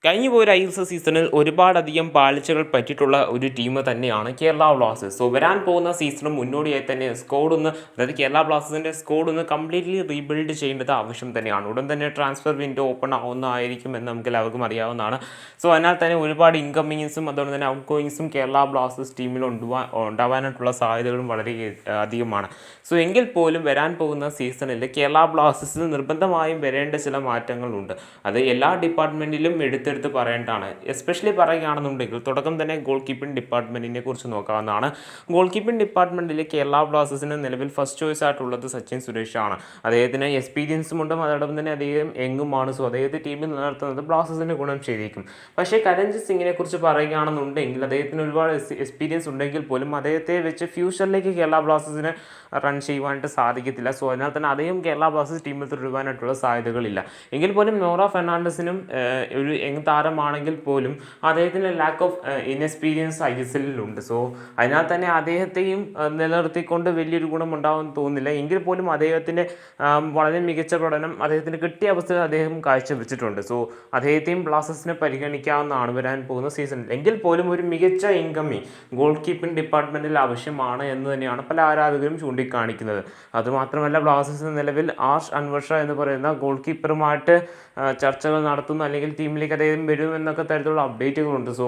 കഴിഞ്ഞ പോയൊരു ISL സീസണിൽ ഒരുപാടധികം പാളിച്ചകൾ പറ്റിയിട്ടുള്ള ഒരു ടീം തന്നെയാണ് കേരള ബ്ലാസ്റ്റേഴ്സ്. സോ വരാൻ പോകുന്ന സീസണിന് മുന്നോടിയായി തന്നെ അതായത് കേരള ബ്ലാസ്റ്റേഴ്സിൻ്റെ സ്കോഡ് ഒന്ന് കംപ്ലീറ്റ്ലി റീബിൽഡ് ചെയ്യേണ്ടത് ആവശ്യം തന്നെയാണ്. ഉടൻ തന്നെ ട്രാൻസ്ഫർ വിൻഡോ ഓപ്പൺ ആവുന്നതായിരിക്കും എന്ന് നമുക്ക് എല്ലാവർക്കും അറിയാവുന്നതാണ്. സോ അതിനാൽ തന്നെ ഒരുപാട് ഇൻകമ്മിങ്സും അതുപോലെ തന്നെ ഔട്ട് ഗോയിങ്സും കേരള ബ്ലാസ്റ്റേഴ്സ് ടീമിൽ ഉണ്ടാവാനായിട്ടുള്ള സാധ്യതകളും വളരെ അധികമാണ്. സോ എങ്കിൽ പോലും വരാൻ പോകുന്ന സീസണിൽ കേരള ബ്ലാസ്റ്റേഴ്സിന് നിർബന്ധമായും വരേണ്ട ചില മാറ്റങ്ങളുണ്ട്. അത് എല്ലാ ഡിപ്പാർട്ട്മെൻറ്റിലും എടുത്ത് പറയേണ്ടതാണ്. എസ്പെഷ്യലി പറയുകയാണെന്നുണ്ടെങ്കിൽ തുടക്കം തന്നെ ഗോൾ കീപ്പിംഗ് ഡിപ്പാർട്ട്മെൻറ്റിനെ കുറിച്ച് നോക്കാവുന്നതാണ്. ഗോൾ കീപ്പിംഗ് ഡിപ്പാർട്ട്മെൻറ്റിൽ കേരള ബ്ലാസ്റ്റേഴ്സിന് നിലവിൽ ഫസ്റ്റ് ചോയ്സ് ആയിട്ടുള്ളത് സച്ചിൻ സുരേഷാണ്. അദ്ദേഹത്തിന് എക്സ്പീരിയൻസും ഉണ്ട്, അതോടൊപ്പം തന്നെ അദ്ദേഹം യങ്ങുമാണ്. സോ അദ്ദേഹത്തെ ടീമിൽ നിലനിർത്തുന്നത് ബ്ലാസ്റ്റേഴ്സിന് ഗുണം ചെയ്തേക്കും. പക്ഷേ കരൺജിത് സിംഗിനെ കുറിച്ച് പറയുകയാണെന്നുണ്ടെങ്കിൽ അദ്ദേഹത്തിന് ഒരുപാട് എക്സ്പീരിയൻസ് ഉണ്ടെങ്കിൽ പോലും അദ്ദേഹത്തെ വെച്ച് ഫ്യൂച്ചറിലേക്ക് കേരള ബ്ലാസ്റ്റേഴ്സിന് റൺ ചെയ്യുവാനായിട്ട് സാധിക്കത്തില്ല. സോ അതിനാൽ തന്നെ അദ്ദേഹം കേരള ബ്ലാസ്റ്റേഴ്സ് ടീമിൽ തുടരുവാനായിട്ടുള്ള സാധ്യതകളില്ല. എങ്കിൽ പോലും നോറ ഫെർണാണ്ടസിനും ഒരു താരമാണെങ്കിൽ പോലും അദ്ദേഹത്തിന് ലാക്ക് ഓഫ് ഇൻഎക്സ്പീരിയൻസ് ISL ഉണ്ട്. സോ അതിനാൽ തന്നെ അദ്ദേഹത്തെയും നിലനിർത്തിക്കൊണ്ട് വലിയൊരു ഗുണം ഉണ്ടാവുമെന്ന് തോന്നുന്നില്ല. എങ്കിൽ പോലും അദ്ദേഹത്തിൻ്റെ വളരെ മികച്ച പ്രകടനം അദ്ദേഹത്തിന് കിട്ടിയ അവസ്ഥയിൽ അദ്ദേഹം കാഴ്ചവെച്ചിട്ടുണ്ട്. സോ അദ്ദേഹത്തെയും ബ്ലാസ്റ്റേഴ്സിനെ പരിഗണിക്കാവുന്നതാണ് വരാൻ പോകുന്ന സീസണിൽ. എങ്കിൽ പോലും ഒരു മികച്ച ഇൻകമ്മിങ് ഗോൾ കീപ്പിംഗ് ഡിപ്പാർട്ട്മെൻറ്റിൽ ആവശ്യമാണ് എന്ന് തന്നെയാണ് പല ആരാധകരും ചൂണ്ടിക്കാണിക്കുന്നത്. അതുമാത്രമല്ല ബ്ലാസ്റ്റേഴ്സിന് നിലവിൽ ആർഷ് അൻവർഷ എന്ന് പറയുന്ന ഗോൾ കീപ്പറുമായിട്ട് ചർച്ചകൾ നടത്തുന്നു, അല്ലെങ്കിൽ ടീമിലേക്ക് അദ്ദേഹം വരുമെന്നൊക്കെ തരത്തിലുള്ള അപ്ഡേറ്റുകളുണ്ട്. സോ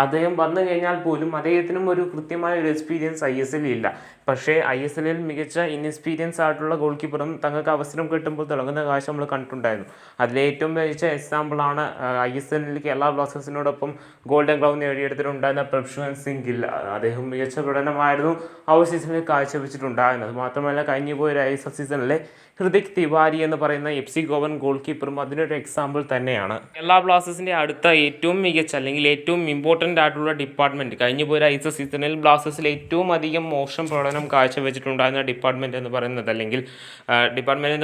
അദ്ദേഹം വന്നു കഴിഞ്ഞാൽ പോലും അദ്ദേഹത്തിനും ഒരു കൃത്യമായ ഒരു എക്സ്പീരിയൻസ് ISL ഇല്ല. പക്ഷേ ISL മികച്ച ഇൻഎക്സ്പീരിയൻസ് ആയിട്ടുള്ള ഗോൾ കീപ്പറും തങ്ങൾക്ക് അവസരം കിട്ടുമ്പോൾ തിളങ്ങുന്ന കാഴ്ച നമ്മൾ കണ്ടിട്ടുണ്ടായിരുന്നു. അതിലേറ്റവും മികച്ച എക്സാമ്പിളാണ് ISL കേരള ബ്ലാസ്റ്റേഴ്സിനോടൊപ്പം ഗോൾഡൻ ഗ്ലൗ നേടിയെടുത്തിട്ടുണ്ടായിരുന്ന പ്രഭ്ഷുവൻ സിംഗ് ഗിൽ. അദ്ദേഹം മികച്ച പ്രകടനമായിരുന്നു ആ ഒരു സീസണിൽ കാഴ്ചവെച്ചിട്ടുണ്ടായിരുന്നത്. മാത്രമല്ല കഴിഞ്ഞു പോയ ISL സീസണിലെ ഹൃതിക് തിവാരി എന്ന് പറയുന്ന FC ഗോവൻ ഗോൾ കീപ്പറും അതിനൊരു എക്സാമ്പിൾ തന്നെയാണ്. കേരള ബ്ലാസ്റ്റേഴ്സിൻ്റെ അടുത്ത ഏറ്റവും മികച്ച അല്ലെങ്കിൽ ഏറ്റവും ഇമ്പോർട്ടൻ്റ് ആയിട്ടുള്ള ഡിപ്പാർട്ട്മെൻറ്റ് കഴിഞ്ഞു പോയ ISL സീസണിൽ ബ്ലാസ്റ്റേഴ്സിൽ ഏറ്റവും അധികം മോശം പ്രകടനം കാഴ്ചവെച്ചിട്ടുണ്ടായിരുന്ന ഡിപ്പാർട്ട്മെൻറ്റ് എന്ന്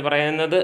പറയുന്നത്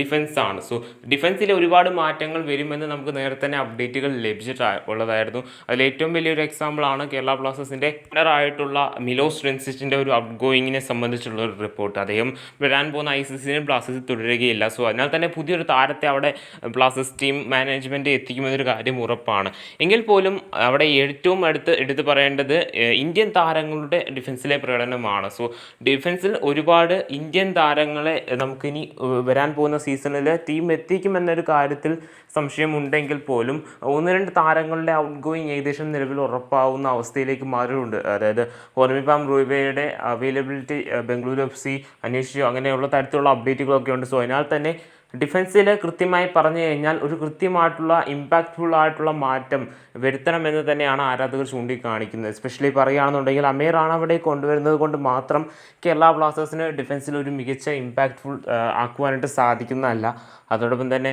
ഡിഫൻസ് ആണ്. സോ ഡിഫൻസിൽ ഒരുപാട് മാറ്റങ്ങൾ വരുമെന്ന് നമുക്ക് നേരത്തെ തന്നെ അപ്ഡേറ്റുകൾ ലഭിച്ചിട്ടുള്ളതായിരുന്നു. അതിൽ ഏറ്റവും വലിയൊരു എക്സാമ്പിളാണ് കേരള ബ്ലാസ്റ്റേഴ്സിൻ്റെ ആയിട്ടുള്ള മിലോസ് റെൻസിച്ചിൻ്റെ ഒരു ഔട്ട് ഗോയിങ്ങിനെ സംബന്ധിച്ചുള്ള ഒരു റിപ്പോർട്ട്. അദ്ദേഹം വരാൻ പോകുന്ന ISL ബ്ലാസ്റ്റേഴ്സിൽ തുടരുകയില്ല. സോ അതിനാൽ തന്നെ പുതിയൊരു താരത്തെ അവിടെ ബ്ലാസ്റ്റേഴ്സ് ടീം മാനേജ്മെൻറ്റ് എത്തിക്കുമെന്നൊരു കാര്യം ഉറപ്പാണ്. എങ്കിൽ പോലും അവിടെ ഏറ്റവും എടുത്ത് പറയേണ്ടത് ഇന്ത്യൻ താരങ്ങളുടെ ഡിഫൻസിലെ പ്രകടനമാണ്. സോ ഡിഫൻസിൽ ഒരുപാട് ഇന്ത്യൻ താരങ്ങളെ നമുക്കിനി വരാൻ പോകുന്ന സീസണിൽ ടീം എത്തിക്കുമെന്നൊരു കാര്യത്തിൽ സംശയമുണ്ടെങ്കിൽ പോലും 1-2 താരങ്ങളുടെ ഔട്ട് ഗോയിങ് ഏകദേശം നിലവിൽ ഉറപ്പാവുന്ന അവസ്ഥയിലേക്ക് മാറിയിട്ടുണ്ട്. അതായത് ഹോർമിപാം റൂബയുടെ അവൈലബിലിറ്റി ബംഗളൂരു FC അന്വേഷിച്ചു, അങ്ങനെയുള്ള തരത്തിലുള്ള അപ്ഡേറ്റുകളൊക്കെ ഉണ്ട്. സോ അതിനാൽ തന്നെ ഡിഫൻസിൽ കൃത്യമായി പറഞ്ഞു കഴിഞ്ഞാൽ ഒരു കൃത്യമായിട്ടുള്ള ഇമ്പാക്റ്റ്ഫുൾ ആയിട്ടുള്ള മാറ്റം വരുത്തണമെന്ന് തന്നെയാണ് ആരാധകർ ചൂണ്ടിക്കാണിക്കുന്നത്. എസ്പെഷ്യലി പറയുകയാണെന്നുണ്ടെങ്കിൽ അമീറാണ് അവിടെ കൊണ്ടുവരുന്നത് കൊണ്ട് മാത്രം കേരള ബ്ലാസ്റ്റേഴ്സിന് ഡിഫൻസിൽ ഒരു മികച്ച ഇമ്പാക്റ്റ്ഫുൾ ആക്കുവാനായിട്ട് സാധിക്കുന്നതല്ല. അതോടൊപ്പം തന്നെ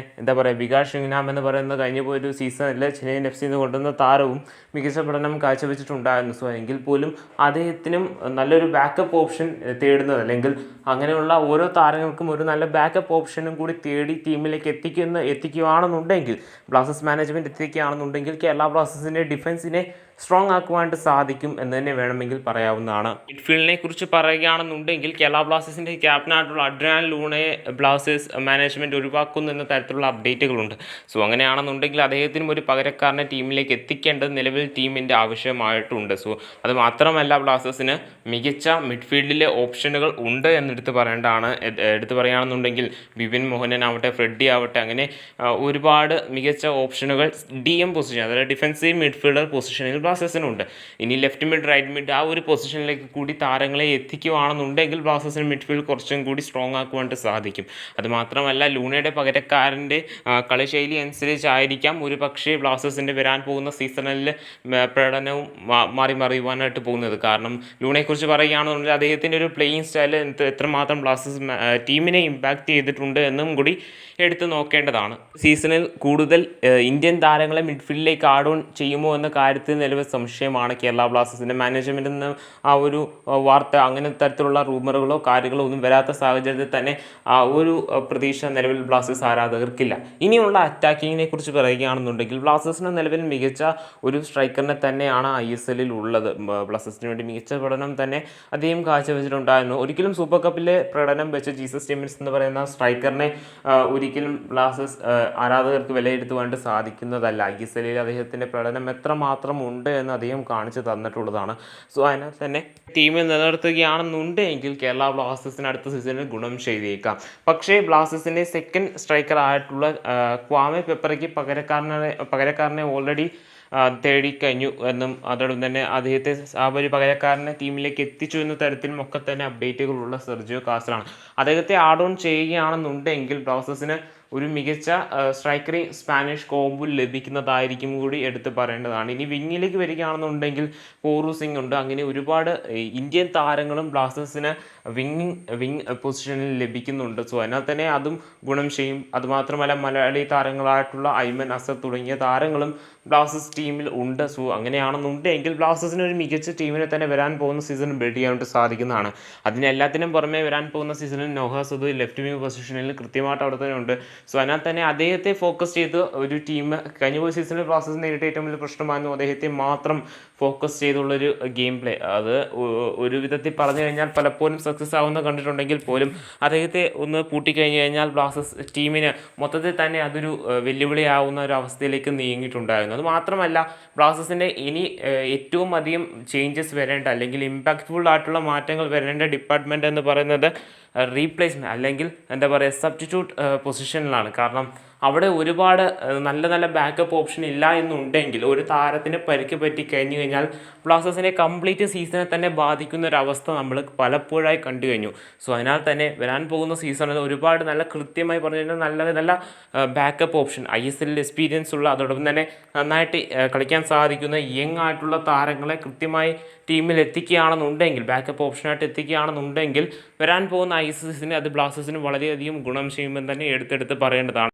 വികാസ് ഷിംഗ്നാം എന്ന് പറയുന്ന കഴിഞ്ഞ പോയൊരു സീസണിൽ ചെന്നൈയിൻ FC കൊണ്ടുവന്ന താരവും മികച്ച പഠനം കാഴ്ചവെച്ചിട്ടുണ്ടായിരുന്നു. സോ എങ്കിൽ പോലും അദ്ദേഹത്തിനും നല്ലൊരു ബാക്കപ്പ് ഓപ്ഷൻ തേടുന്നത്, അല്ലെങ്കിൽ അങ്ങനെയുള്ള ഓരോ താരങ്ങൾക്കും ഒരു നല്ല ബാക്കപ്പ് ഓപ്ഷനും കൂടി തേടി ടീമിലേക്ക് എത്തിക്കുകയാണെന്നുണ്ടെങ്കിൽ ബ്ലാസ്റ്റേഴ്സ് മാനേജ്മെൻറ്റ് എത്തിക്കുകയാണെന്നുണ്ടെങ്കിൽ കേരള ബ്ലാസ്റ്റേഴ്സിൻ്റെ ഡിഫൻസിനെ സ്ട്രോങ് ആക്കുവാനായിട്ട് സാധിക്കും എന്ന് തന്നെ വേണമെങ്കിൽ പറയാവുന്നതാണ്. മിഡ്ഫീൽഡിനെ കുറിച്ച് പറയുകയാണെന്നുണ്ടെങ്കിൽ കേരള ബ്ലാസ്റ്റേഴ്സിൻ്റെ ക്യാപ്റ്റനായിട്ടുള്ള അഡ്രിയാൻ ലൂണയെ ബ്ലാസ്റ്റേഴ്സ് മാനേജ്മെൻറ്റ് ഒഴിവാക്കുന്നു എന്ന തരത്തിലുള്ള അപ്ഡേറ്റുകളുണ്ട്. സോ അങ്ങനെയാണെന്നുണ്ടെങ്കിൽ അദ്ദേഹത്തിനും ഒരു പകരക്കാരനെ ടീമിലേക്ക് എത്തിക്കേണ്ടത് നിലവിൽ ടീമിൻ്റെ ആവശ്യമായിട്ടുണ്ട്. സോ അത് മാത്രമല്ല ബ്ലാസ്റ്റേഴ്സിന് മികച്ച മിഡ്ഫീൽഡിലെ ഓപ്ഷനുകൾ ഉണ്ട് എടുത്തു പറയുകയാണെന്നുണ്ടെങ്കിൽ വിപിൻ മോഹനൻ ആവട്ടെ, ഫ്രെഡി ആവട്ടെ, അങ്ങനെ ഒരുപാട് മികച്ച ഓപ്ഷനുകൾ DM പൊസിഷൻ, അതായത് ഡിഫൻസീവ് മിഡ്ഫീൽഡർ പൊസിഷനിൽ ബ്ലാസ്റ്റേഴ്സിനുണ്ട്. ഇനി ലെഫ്റ്റ് മിഡ്, റൈറ്റ് മിഡ് ആ ഒരു പൊസിഷനിലേക്ക് കൂടി താരങ്ങളെ എത്തിക്കുകയാണെന്നുണ്ടെങ്കിൽ ബ്ലാസ്റ്റേഴ്സിന് മിഡ്ഫീൽഡ് കുറച്ചും കൂടി സ്ട്രോങ് ആക്കുവാനായിട്ട് സാധിക്കും. അതുമാത്രമല്ല ലൂണയുടെ പകരക്കാരൻ്റെ കളിശൈലി അനുസരിച്ചായിരിക്കാം ഒരു പക്ഷേ ബ്ലാസ്റ്റേഴ്സിൻ്റെ വരാൻ പോകുന്ന സീസണിൽ പ്രകടനവും മറിയുവാനായിട്ട് പോകുന്നത്. കാരണം ലൂണയെക്കുറിച്ച് പറയുകയാണെന്നുണ്ടെങ്കിൽ അദ്ദേഹത്തിൻ്റെ ഒരു പ്ലേയിങ് സ്റ്റൈൽ എത്രമാത്രം ബ്ലാസ്റ്റേഴ്സ് ടീമിനെ ഇമ്പാക്റ്റ് ചെയ്തിട്ടുണ്ട് എന്നും കൂടി എടുത്ത് നോക്കേണ്ടതാണ്. സീസണിൽ കൂടുതൽ ഇന്ത്യൻ താരങ്ങളെ മിഡ്ഫീൽഡിലേക്ക് ആഡ് ഓൺ ചെയ്യുമോ എന്ന കാര്യത്തിൽ നിലവിൽ നിലവിൽ സംശയമാണ് കേരള ബ്ലാസ്റ്റേഴ്സിൻ്റെ മാനേജ്മെൻറ്റിൽ നിന്ന് ആ ഒരു വാർത്ത അങ്ങനെ തരത്തിലുള്ള റൂമറുകളോ കാര്യങ്ങളോ ഒന്നും വരാത്ത സാഹചര്യത്തിൽ തന്നെ ആ ഒരു പ്രതീക്ഷ നിലവിൽ ബ്ലാസ്റ്റേഴ്സ് ആരാധകർക്കില്ല. ഇനിയുള്ള അറ്റാക്കിങ്ങിനെ കുറിച്ച് പറയുകയാണെന്നുണ്ടെങ്കിൽ ബ്ലാസ്റ്റേഴ്സിന് നിലവിൽ മികച്ച ഒരു സ്ട്രൈക്കറിനെ തന്നെയാണ് ISL ഉള്ളത്. ബ്ലാസ്റ്റേഴ്സിന് വേണ്ടി മികച്ച പ്രകടനം തന്നെ അദ്ദേഹം കാഴ്ചവെച്ചിട്ടുണ്ടായിരുന്നു. ഒരിക്കലും സൂപ്പർ കപ്പിലെ പ്രകടനം വെച്ച് ജീസസ് ടിമിൻസ് എന്ന് പറയുന്ന സ്ട്രൈക്കറിനെ ഒരിക്കലും ബ്ലാസ്റ്റേഴ്സ് ആരാധകർക്ക് വിലയിരുത്തുവാനായിട്ട് സാധിക്കുന്നതല്ല. ISL അദ്ദേഹത്തിൻ്റെ പ്രകടനം എത്രമാത്രം ഉണ്ട് എന്ന് അദ്ദേഹം കാണിച്ചു തന്നിട്ടുള്ളതാണ്. സോ അതിനകത്ത് തന്നെ ടീമിൽ നിലനിർത്തുകയാണെന്നുണ്ടെങ്കിൽ കേരള ബ്ലാസ്റ്റേഴ്സിന് അടുത്ത സീസണിൽ ഗുണം ചെയ്തേക്കാം. പക്ഷേ ബ്ലാസ്റ്റേഴ്സിൻ്റെ സെക്കൻഡ് സ്ട്രൈക്കർ ആയിട്ടുള്ള ക്വാമെ പെപ്പറയ്ക്ക് പകരക്കാരനെ ഓൾറെഡി തേടിക്കഴിഞ്ഞു എന്നും അതോടൊപ്പം തന്നെ അദ്ദേഹത്തെ ആ ഒരു പകരക്കാരനെ ടീമിലേക്ക് എത്തിച്ചു എന്ന തരത്തിലും ഒക്കെ തന്നെ അപ്ഡേറ്റുകളുള്ള സെർജിയോ കാസ്റ്ററാണ്. അദ്ദേഹത്തെ ആഡ് ഓൺ ചെയ്യുകയാണെന്നുണ്ടെങ്കിൽ ബ്ലാസ്റ്റേഴ്സിന് ഒരു മികച്ച സ്ട്രൈക്കറി സ്പാനിഷ് കോംബോ ലഭിക്കുന്നതായിരിക്കും കൂടി എടുത്ത് പറയേണ്ടതാണ്. ഇനി വിങ്ങിലേക്ക് വരികയാണെന്നുണ്ടെങ്കിൽ കോറു സിംഗ് ഉണ്ട്. അങ്ങനെ ഒരുപാട് ഇന്ത്യൻ താരങ്ങളും ബ്ലാസ്റ്റേഴ്സിന് വിങ് പൊസിഷനിൽ ലഭിക്കുന്നുണ്ട്. സോ അതിനാൽ തന്നെ അതും ഗുണം ചെയ്യും. അതുമാത്രമല്ല മലയാളി താരങ്ങളായിട്ടുള്ള ഐമൻ അസർ തുടങ്ങിയ താരങ്ങളും ബ്ലാസ്റ്റേഴ്സ് ടീമിൽ ഉണ്ട്. സോ അങ്ങനെയാണെന്നുണ്ടെങ്കിൽ ബ്ലാസ്റ്റേഴ്സിന് ഒരു മികച്ച ടീമിനെ തന്നെ വരാൻ പോകുന്ന സീസണിൽ ബിൽഡ് ചെയ്യാനായിട്ട് സാധിക്കുന്നതാണ്. അതിനെല്ലാത്തിനും പുറമെ വരാൻ പോകുന്ന സീസണിൽ നൊഹാ സദു ലെഫ്റ്റ് വിങ് പൊസിഷനിൽ കൃത്യമായിട്ട് അവിടെ തന്നെ ഉണ്ട്. സോ അതിനാൽ തന്നെ അദ്ദേഹത്തെ ഫോക്കസ് ചെയ്ത് ഒരു ടീം കഴിഞ്ഞ പോയ സീസണിൽ ബ്ലാസ്റ്റേഴ്സ് നേരിട്ട ഏറ്റവും വലിയ പ്രശ്നമായിരുന്നു അദ്ദേഹത്തെ മാത്രം ഫോക്കസ് ചെയ്തുള്ളൊരു ഗെയിം പ്ലേ. അത് ഒരു വിധത്തിൽ പറഞ്ഞു കഴിഞ്ഞാൽ പലപ്പോഴും സക്സസ് ആവുന്ന കണ്ടിട്ടുണ്ടെങ്കിൽ പോലും അദ്ദേഹത്തെ ഒന്ന് പൂട്ടിക്കഴിഞ്ഞ് കഴിഞ്ഞാൽ ബ്ലാസ്റ്റേഴ്സ് ടീമിന് മൊത്തത്തിൽ തന്നെ അതൊരു വെല്ലുവിളിയാവുന്ന ഒരു അവസ്ഥയിലേക്ക് നീങ്ങിയിട്ടുണ്ടായിരുന്നു. അത് മാത്രമല്ല ബ്ലാസ്റ്റേഴ്സിൻ്റെ ഇനി ഏറ്റവും അധികം ചേഞ്ചസ് വരേണ്ട അല്ലെങ്കിൽ ഇമ്പാക്റ്റ്ഫുൾ ആയിട്ടുള്ള മാറ്റങ്ങൾ വരേണ്ട ഡിപ്പാർട്ട്മെൻറ്റ് എന്ന് പറയുന്നത് റീപ്ലേസ്മെൻറ്റ് അല്ലെങ്കിൽ എന്താ പറയുക സബ്സ്റ്റിറ്റ്യൂട്ട് പൊസിഷനിലാണ്. കാരണം അവിടെ ഒരുപാട് നല്ല നല്ല ബാക്കപ്പ് ഓപ്ഷൻ ഇല്ല എന്നുണ്ടെങ്കിൽ ഒരു താരത്തിന് പരിക്ക് പറ്റി കഴിഞ്ഞു കഴിഞ്ഞാൽ ബ്ലാസ്റ്റേഴ്സിനെ കംപ്ലീറ്റ് സീസണെ തന്നെ ബാധിക്കുന്ന ഒരവസ്ഥ നമ്മൾ പലപ്പോഴായി കണ്ടു കഴിഞ്ഞു. സോ അതിനാൽ തന്നെ വരാൻ പോകുന്ന സീസണിൽ ഒരുപാട് നല്ല കൃത്യമായി പറഞ്ഞു കഴിഞ്ഞാൽ നല്ല നല്ല ബാക്കപ്പ് ഓപ്ഷൻ ISL എക്സ്പീരിയൻസ് ഉള്ള അതോടൊപ്പം തന്നെ നന്നായിട്ട് കളിക്കാൻ സാധിക്കുന്ന യങ് ആയിട്ടുള്ള താരങ്ങളെ കൃത്യമായി ടീമിൽ എത്തിക്കുകയാണെന്നുണ്ടെങ്കിൽ ബാക്കപ്പ് ഓപ്ഷനായിട്ട് എത്തിക്കുകയാണെന്നുണ്ടെങ്കിൽ വരാൻ പോകുന്ന ISL സീസണിൽ അത് ബ്ലാസ്റ്റേഴ്സിന് വളരെയധികം ഗുണം ചെയ്യുമെന്ന് തന്നെ എടുത്തെടുത്ത് പറയേണ്ടതാണ്.